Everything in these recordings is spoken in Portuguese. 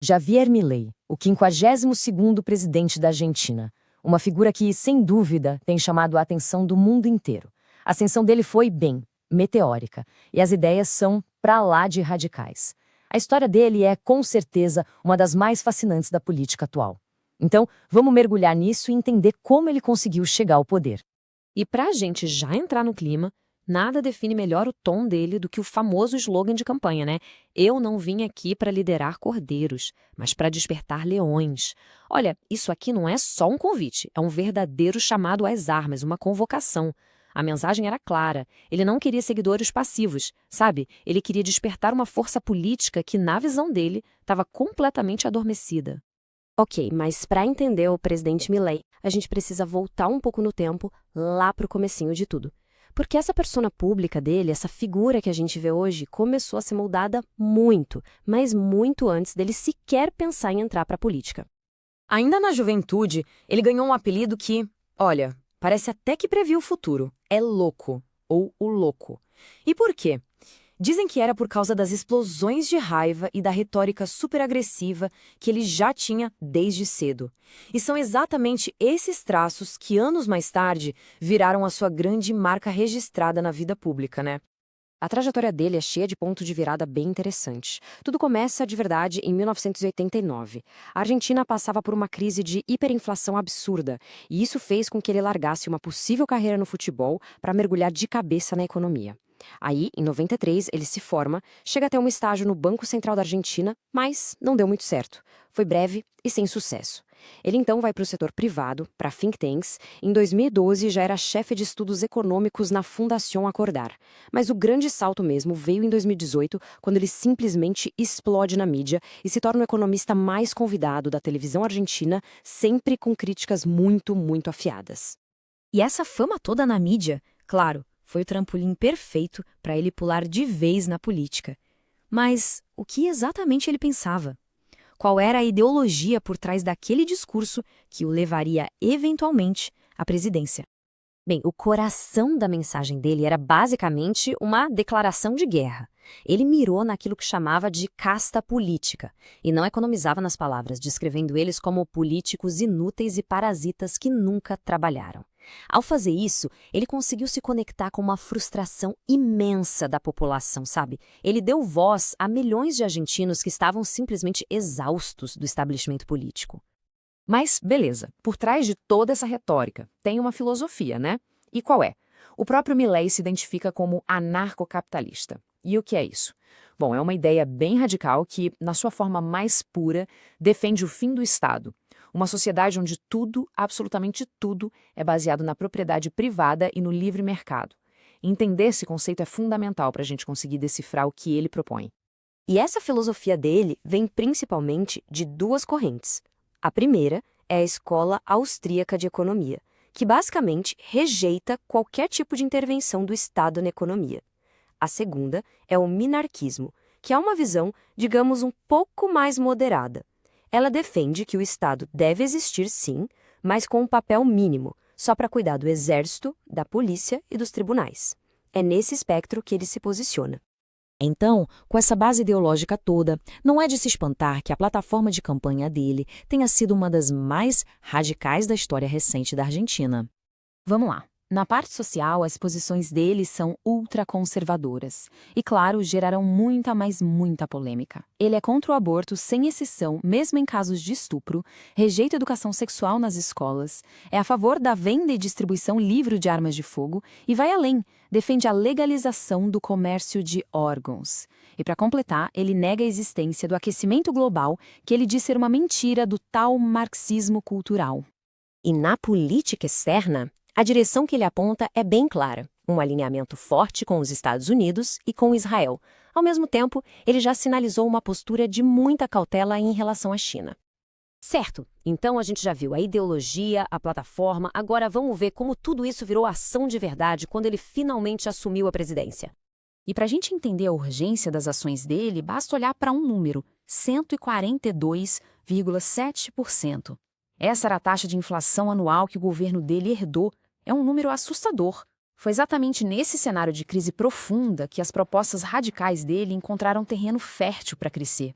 Javier Milei, o 52º presidente da Argentina. Uma figura que, sem dúvida, tem chamado a atenção do mundo inteiro. A ascensão dele foi, bem, meteórica, e as ideias são pra lá de radicais. A história dele é, com certeza, uma das mais fascinantes da política atual. Então, vamos mergulhar nisso e entender como ele conseguiu chegar ao poder. E para a gente já entrar no clima, nada define melhor o tom dele do que o famoso slogan de campanha, né? Eu não vim aqui para liderar cordeiros, mas para despertar leões. Olha, isso aqui não é só um convite, é um verdadeiro chamado às armas, uma convocação. A mensagem era clara. Ele não queria seguidores passivos, sabe? Ele queria despertar uma força política que, na visão dele, estava completamente adormecida. Ok, mas para entender o presidente Milei, a gente precisa voltar um pouco no tempo, lá para o comecinho de tudo. Porque essa persona pública dele, essa figura que a gente vê hoje, começou a ser moldada muito, mas muito antes dele sequer pensar em entrar para a política. Ainda na juventude, ele ganhou um apelido que, olha, parece até que previu o futuro. É louco, ou o louco. E por quê? Dizem que era por causa das explosões de raiva e da retórica superagressiva que ele já tinha desde cedo. E são exatamente esses traços que, anos mais tarde, viraram a sua grande marca registrada na vida pública, né? A trajetória dele é cheia de pontos de virada bem interessantes. Tudo começa, de verdade, em 1989. A Argentina passava por uma crise de hiperinflação absurda, e isso fez com que ele largasse uma possível carreira no futebol para mergulhar de cabeça na economia. Aí, em 93, ele se forma, chega até um estágio no Banco Central da Argentina, mas não deu muito certo. Foi breve e sem sucesso. Ele então vai para o setor privado, para think tanks. Em 2012 já era chefe de estudos econômicos na Fundación Acordar. Mas o grande salto mesmo veio em 2018, quando ele simplesmente explode na mídia e se torna o economista mais convidado da televisão argentina, sempre com críticas muito, muito afiadas. E essa fama toda na mídia, claro, foi o trampolim perfeito para ele pular de vez na política. Mas o que exatamente ele pensava? Qual era a ideologia por trás daquele discurso que o levaria, eventualmente, à presidência? Bem, o coração da mensagem dele era basicamente uma declaração de guerra. Ele mirou naquilo que chamava de casta política e não economizava nas palavras, descrevendo eles como políticos inúteis e parasitas que nunca trabalharam. Ao fazer isso, ele conseguiu se conectar com uma frustração imensa da população, sabe? Ele deu voz a milhões de argentinos que estavam simplesmente exaustos do estabelecimento político. Mas, beleza, por trás de toda essa retórica, tem uma filosofia, né? E qual é? O próprio Milei se identifica como anarcocapitalista. E o que é isso? Bom, é uma ideia bem radical que, na sua forma mais pura, defende o fim do Estado. Uma sociedade onde tudo, absolutamente tudo, é baseado na propriedade privada e no livre mercado. Entender esse conceito é fundamental para a gente conseguir decifrar o que ele propõe. E essa filosofia dele vem principalmente de duas correntes. A primeira é a Escola Austríaca de Economia, que basicamente rejeita qualquer tipo de intervenção do Estado na economia. A segunda é o minarquismo, que é uma visão, digamos, um pouco mais moderada. Ela defende que o Estado deve existir sim, mas com um papel mínimo, só para cuidar do exército, da polícia e dos tribunais. É nesse espectro que ele se posiciona. Então, com essa base ideológica toda, não é de se espantar que a plataforma de campanha dele tenha sido uma das mais radicais da história recente da Argentina. Vamos lá. Na parte social, as posições dele são ultraconservadoras. E, claro, gerarão muita, mas muita polêmica. Ele é contra o aborto sem exceção, mesmo em casos de estupro, rejeita a educação sexual nas escolas, é a favor da venda e distribuição livre de armas de fogo e vai além, defende a legalização do comércio de órgãos. E, para completar, ele nega a existência do aquecimento global, que ele diz ser uma mentira do tal marxismo cultural. E na política externa, a direção que ele aponta é bem clara, um alinhamento forte com os Estados Unidos e com Israel. Ao mesmo tempo, ele já sinalizou uma postura de muita cautela em relação à China. Certo, então a gente já viu a ideologia, a plataforma, agora vamos ver como tudo isso virou ação de verdade quando ele finalmente assumiu a presidência. E para a gente entender a urgência das ações dele, basta olhar para um número, 142,7%. Essa era a taxa de inflação anual que o governo dele herdou. É um número assustador. Foi exatamente nesse cenário de crise profunda que as propostas radicais dele encontraram terreno fértil para crescer.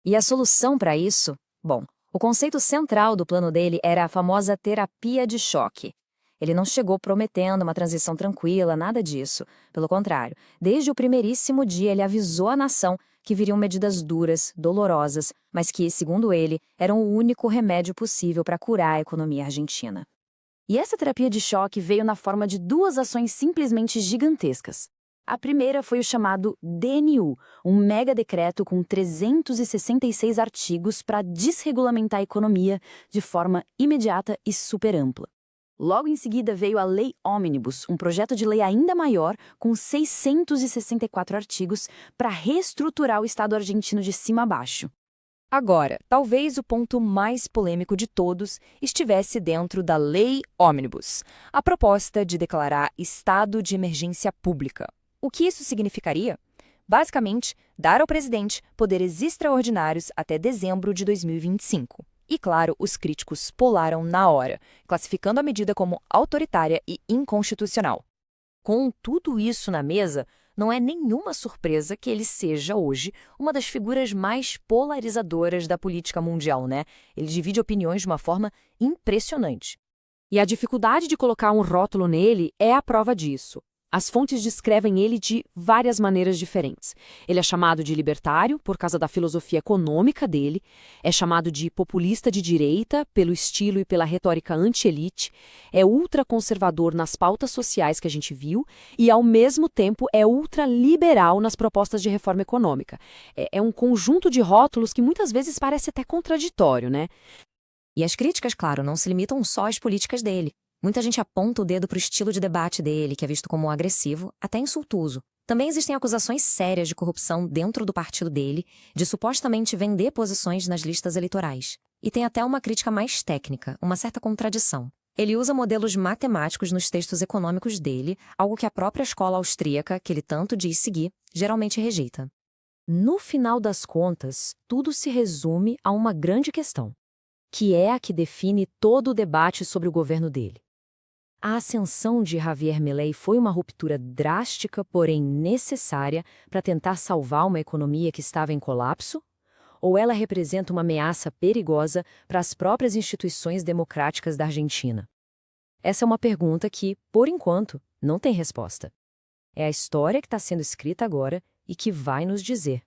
E a solução para isso? Bom, o conceito central do plano dele era a famosa terapia de choque. Ele não chegou prometendo uma transição tranquila, nada disso. Pelo contrário, desde o primeiríssimo dia ele avisou a nação que viriam medidas duras, dolorosas, mas que, segundo ele, eram o único remédio possível para curar a economia argentina. E essa terapia de choque veio na forma de duas ações simplesmente gigantescas. A primeira foi o chamado DNU, um mega decreto com 366 artigos para desregulamentar a economia de forma imediata e super ampla. Logo em seguida veio a Lei Omnibus, um projeto de lei ainda maior, com 664 artigos, para reestruturar o Estado argentino de cima a baixo. Agora, talvez o ponto mais polêmico de todos estivesse dentro da Lei Omnibus, a proposta de declarar estado de emergência pública. O que isso significaria? Basicamente, dar ao presidente poderes extraordinários até dezembro de 2025. E, claro, os críticos pularam na hora, classificando a medida como autoritária e inconstitucional. Com tudo isso na mesa, não é nenhuma surpresa que ele seja, hoje, uma das figuras mais polarizadoras da política mundial, né? Ele divide opiniões de uma forma impressionante. E a dificuldade de colocar um rótulo nele é a prova disso. As fontes descrevem ele de várias maneiras diferentes. Ele é chamado de libertário por causa da filosofia econômica dele, é chamado de populista de direita pelo estilo e pela retórica anti-elite, é ultraconservador nas pautas sociais que a gente viu e, ao mesmo tempo, é ultraliberal nas propostas de reforma econômica. É um conjunto de rótulos que muitas vezes parece até contraditório, né? E as críticas, claro, não se limitam só às políticas dele. Muita gente aponta o dedo para o estilo de debate dele, que é visto como agressivo, até insultuoso. Também existem acusações sérias de corrupção dentro do partido dele, de supostamente vender posições nas listas eleitorais. E tem até uma crítica mais técnica, uma certa contradição. Ele usa modelos matemáticos nos textos econômicos dele, algo que a própria escola austríaca, que ele tanto diz seguir, geralmente rejeita. No final das contas, tudo se resume a uma grande questão, que é a que define todo o debate sobre o governo dele. A ascensão de Javier Milei foi uma ruptura drástica, porém necessária, para tentar salvar uma economia que estava em colapso? Ou ela representa uma ameaça perigosa para as próprias instituições democráticas da Argentina? Essa é uma pergunta que, por enquanto, não tem resposta. É a história que está sendo escrita agora e que vai nos dizer.